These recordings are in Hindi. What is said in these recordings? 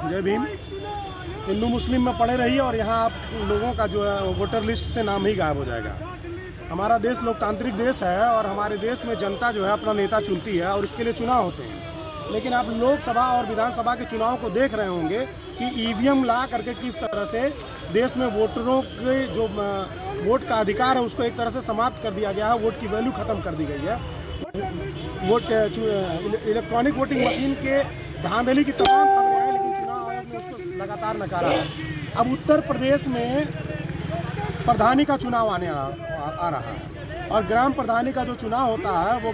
जय भीम। हिंदू मुस्लिम में पड़े रहिए और यहाँ आप लोगों का जो है वोटर लिस्ट से नाम ही गायब हो जाएगा। हमारा देश लोकतांत्रिक देश है और हमारे देश में जनता जो है अपना नेता चुनती है और इसके लिए चुनाव होते हैं। लेकिन आप लोकसभा और विधानसभा के चुनाव को देख रहे होंगे कि ईवीएम ला करके किस तरह से देश में वोटरों के जो वोट का अधिकार है उसको एक तरह से समाप्त कर दिया गया है। वोट की वैल्यू ख़त्म कर दी गई है। वोट इलेक्ट्रॉनिक वोटिंग मशीन के धांधली की तमाम खबरें हैं, लेकिन चुनाव आयोग ने उसको लगातार नकारा है। अब उत्तर प्रदेश में प्रधानी का चुनाव आने आ रहा है और ग्राम प्रधानी का जो चुनाव होता है वो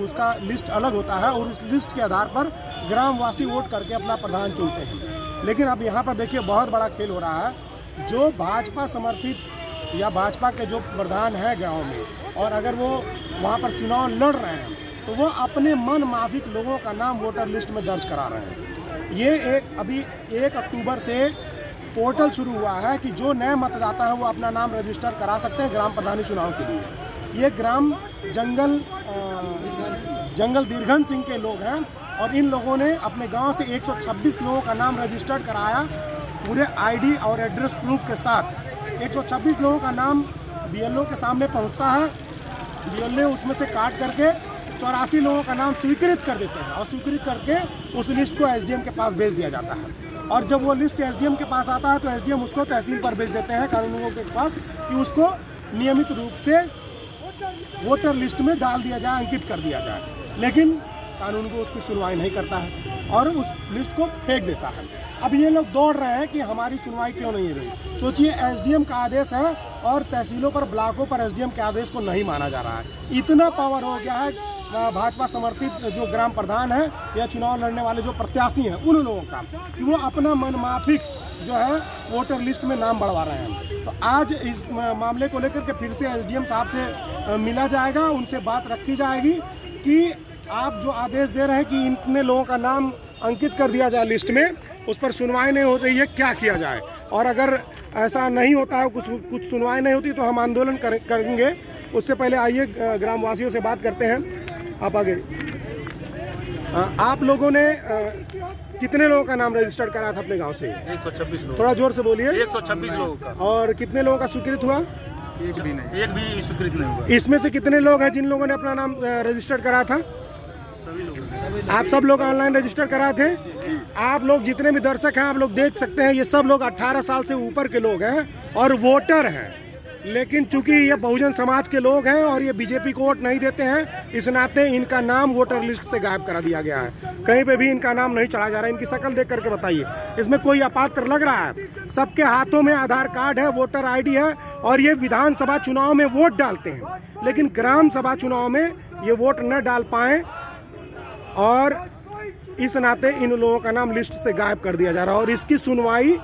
उसका लिस्ट अलग होता है और उस लिस्ट के आधार पर ग्रामवासी वोट करके अपना प्रधान चुनते हैं। लेकिन अब यहाँ पर देखिए बहुत बड़ा खेल हो रहा है। जो भाजपा समर्थित या भाजपा के जो प्रधान है गाँव में, और अगर वो वहाँ पर चुनाव लड़ रहे हैं तो वो अपने मन माफिक लोगों का नाम वोटर लिस्ट में दर्ज करा रहे हैं। ये अभी 1 अक्टूबर से पोर्टल शुरू हुआ है कि जो नए मतदाता है वो अपना नाम रजिस्टर करा सकते हैं ग्राम प्रधानी चुनाव के लिए। ये ग्राम जंगल दीर्घन सिंह के लोग हैं और इन लोगों ने अपने गांव से 126 लोगों का नाम रजिस्टर्ड कराया पूरे आईडी और एड्रेस प्रूफ के साथ। 126 लोगों का नाम बीएलओ के सामने पहुंचता है। बीएलओ उसमें से काट करके 84 लोगों का नाम स्वीकृत कर देते हैं और स्वीकृत करके उस लिस्ट को एसडीएम के पास भेज दिया जाता है। और जब वो लिस्ट एसडीएम के पास आता है तो एसडीएम उसको तहसील पर भेज देते हैं कानूनगों के पास कि उसको नियमित रूप से वोटर लिस्ट में डाल दिया जाए, अंकित कर दिया जाए। लेकिन कानूनगो उसकी सुनवाई नहीं करता है और उस लिस्ट को फेंक देता है। अब ये लोग दौड़ रहे हैं कि हमारी सुनवाई क्यों नहीं हो रही। सोचिए, एसडीएम का आदेश है और तहसीलों पर, ब्लॉकों पर एसडीएम के आदेश को नहीं माना जा रहा है। इतना पावर हो गया है भाजपा समर्थित जो ग्राम प्रधान है या चुनाव लड़ने वाले जो प्रत्याशी हैं उन लोगों का कि वो अपना मनमाफिक जो है वोटर लिस्ट में नाम बढ़वा रहे हैं। तो आज इस मामले को लेकर के फिर से एसडीएम साहब से मिला जाएगा, उनसे बात रखी जाएगी कि आप जो आदेश दे रहे हैं कि इतने लोगों का नाम अंकित कर दिया जाए लिस्ट में, उस पर सुनवाई नहीं हो रही है, क्या किया जाए। और अगर ऐसा नहीं होता है, कुछ सुनवाई नहीं होती तो हम आंदोलन करेंगे। उससे पहले आइए ग्रामवासियों से बात करते हैं। आप आगे। आप लोगों ने कितने लोगों का नाम रजिस्टर्ड करा था अपने गांव से? 126 लोग। थोड़ा जोर से बोलिए। 126 लोगों का। और कितने लोगों का स्वीकृत हुआ? एक भी स्वीकृत नहीं हुआ। इसमें से कितने लोग हैं जिन लोगों ने अपना नाम रजिस्टर्ड करा था? सभी लोग। आप सब लोग ऑनलाइन रजिस्टर कराए थे? आप लोग जितने भी दर्शक हैं आप लोग देख सकते हैं, ये सब लोग 18 साल से ऊपर के लोग हैं और वोटर हैं। लेकिन चूंकि ये बहुजन समाज के लोग हैं और ये बीजेपी को वोट नहीं देते हैं, इस नाते इनका नाम वोटर लिस्ट से गायब करा दिया गया है। कहीं पे भी इनका नाम नहीं चढ़ा जा रहा है। इनकी शक्ल देख करके बताइए, इसमें कोई अपात्र लग रहा है? सबके हाथों में आधार कार्ड है, वोटर आईडी है और ये विधानसभा चुनाव में वोट डालते हैं, लेकिन ग्राम सभा चुनाव में ये वोट न डाल पाए और इस नाते इन लोगों का नाम लिस्ट से गायब कर दिया जा रहा है। और इसकी सुनवाई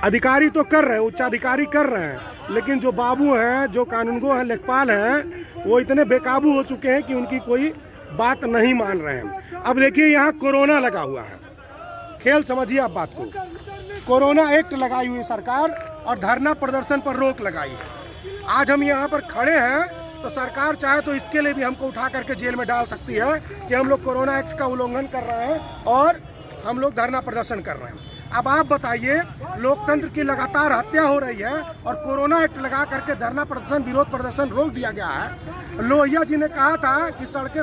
अधिकारी तो कर रहे हैं, उच्चाधिकारी कर रहे हैं, लेकिन जो बाबू हैं, जो कानूनगो हैं, लेखपाल हैं, वो इतने बेकाबू हो चुके हैं कि उनकी कोई बात नहीं मान रहे हैं। अब देखिए, यहाँ कोरोना लगा हुआ है। खेल समझिए आप बात को। कोरोना एक्ट लगाई हुई सरकार और धरना प्रदर्शन पर रोक लगाई है। आज हम यहाँ पर खड़े हैं तो सरकार चाहे तो इसके लिए भी हमको उठा करके जेल में डाल सकती है कि हम लोग कोरोना एक्ट का उल्लंघन कर रहे हैं और हम लोग धरना प्रदर्शन कर रहे हैं। अब आप बताइए, लोकतंत्र की लगातार हत्या हो रही है और कोरोना एक्ट लगा करके धरना प्रदर्शन, विरोध प्रदर्शन रोक दिया गया है। लोहिया जी ने कहा था कि सड़कें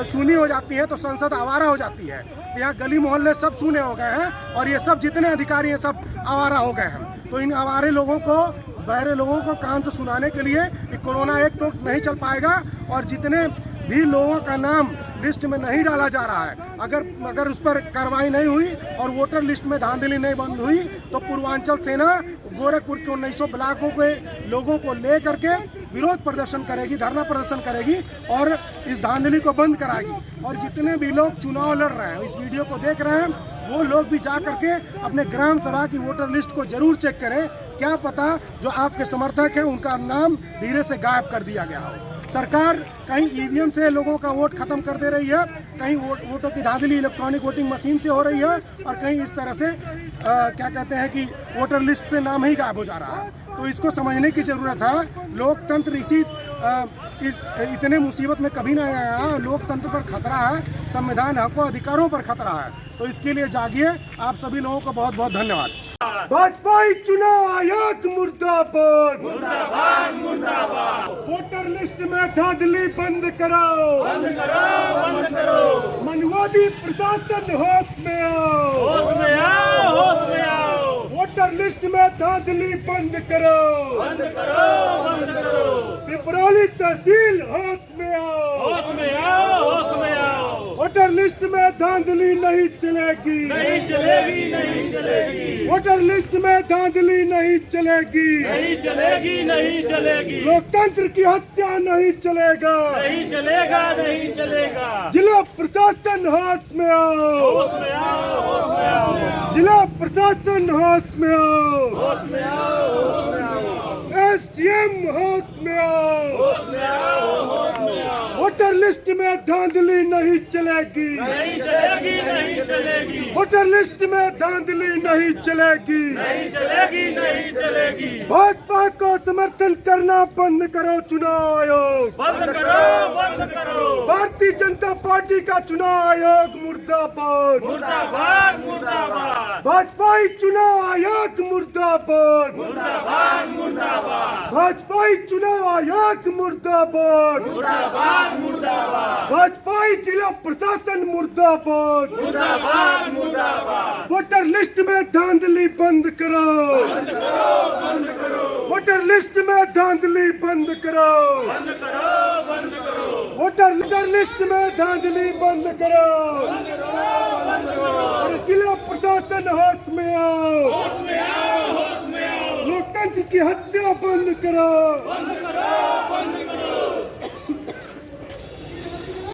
सूनी हो जाती हैं तो संसद आवारा हो जाती है। तो यहाँ गली मोहल्ले सब सूने हो गए हैं और ये सब जितने अधिकारी हैं सब आवारा हो गए हैं। तो इन आवारे लोगों को, बहरे लोगों को कान से सुनाने के लिए कोरोना एक्ट तो नहीं चल पाएगा और जितने भी लोगों का नाम लिस्ट में नहीं डाला जा रहा है, अगर उस पर कार्रवाई नहीं हुई और वोटर लिस्ट में धांधली नहीं बंद हुई तो पूर्वांचल सेना गोरखपुर के 1900 ब्लॉकों के लोगों को ले करके विरोध प्रदर्शन करेगी, धरना प्रदर्शन करेगी और इस धांधली को बंद कराएगी। और जितने भी लोग चुनाव लड़ रहे हैं, इस वीडियो को देख रहे हैं, वो लोग भी जा करके अपने ग्राम सभा की वोटर लिस्ट को जरूर चेक करें। क्या पता जो आपके समर्थक हैं उनका नाम धीरे से गायब कर दिया गया हो। सरकार कहीं ईवीएम से लोगों का वोट खत्म कर दे रही है, कहीं वोटों की धांधली इलेक्ट्रॉनिक वोटिंग मशीन से हो रही है और कहीं इस तरह से क्या कहते हैं कि वोटर लिस्ट से नाम ही गायब हो जा रहा है। तो इसको समझने की जरूरत है। लोकतंत्र इसी इस इतने मुसीबत में कभी नहीं आया। लोकतंत्र पर खतरा है, संविधान हकों अधिकारों पर खतरा है, तो इसके लिए जागिए। आप सभी लोगों को बहुत बहुत धन्यवाद। भाजपा चुनाव आयोग मुर्दाबाद, मुर्दाबाद, मुर्दाबाद। वोटर लिस्ट में धांधली बंद करो, बंद करो, बंद करो। मनवादी प्रशासन होश में आओ, होश में आओ, होश में आओ। वोटर लिस्ट में धांधली बंद करो, बंद करो, बंद करो। पिपराली तहसील होश में आओ, होश में आओ, होश में आओ। वोटर लिस्ट में धांधली नहीं चलेगी, नहीं चलेगी, नहीं चलेगी। वोटर लिस्ट में धांधली नहीं चलेगी, नहीं चलेगी, नहीं चलेगी। लोकतंत्र की हत्या नहीं चलेगा, नहीं चलेगा, नहीं चलेगा। जिला प्रशासन होश में आओ, होश में आओ, होश में आओ। जिला प्रशासन होश में आओ, होश में आओ, होश में आओ। SDM होश में आओ, होश में आओ, होश में आओ। वोटर लिस्ट में धांधली नहीं चलेगी, नहीं चलेगी, नहीं चलेगी। वोटर लिस्ट में धांधली नहीं चलेगी, नहीं चलेगी, नहीं चलेगी। भाजपा को समर्थन करना बंद करो, चुनाव आयोग बंद करो, बंद करो। भारतीय जनता पार्टी का चुनाव आयोग मुर्दाबाद, मुर्दाबाद, मुर्दाबाद। भाजपा चुनाव आयोग मुर्दाबाद, मुर्दाबाद, मुर्दाबाद। भाजपा चुनाव आयोग मुर्दाबाद, मुर्दाबाद, मुर्दाबाद। भाजपा जिला प्रशासन मुर्दाबाद, मुर्दाबाद, मुर्दाबाद। वोटर लिस्ट में धांधली बंद करो, बंद करो, बंद करो। वोटर लिस्ट में धांधली बंद करो, बंद करो, बंद करो। वोटर लिस्ट में धांधली बंद करो, बंद करो, बंद करो। और जिला प्रशासन होश में आओ, होश में आओ, होश में आओ। लोकतंत्र की हत्या बंद करो, बंद करो।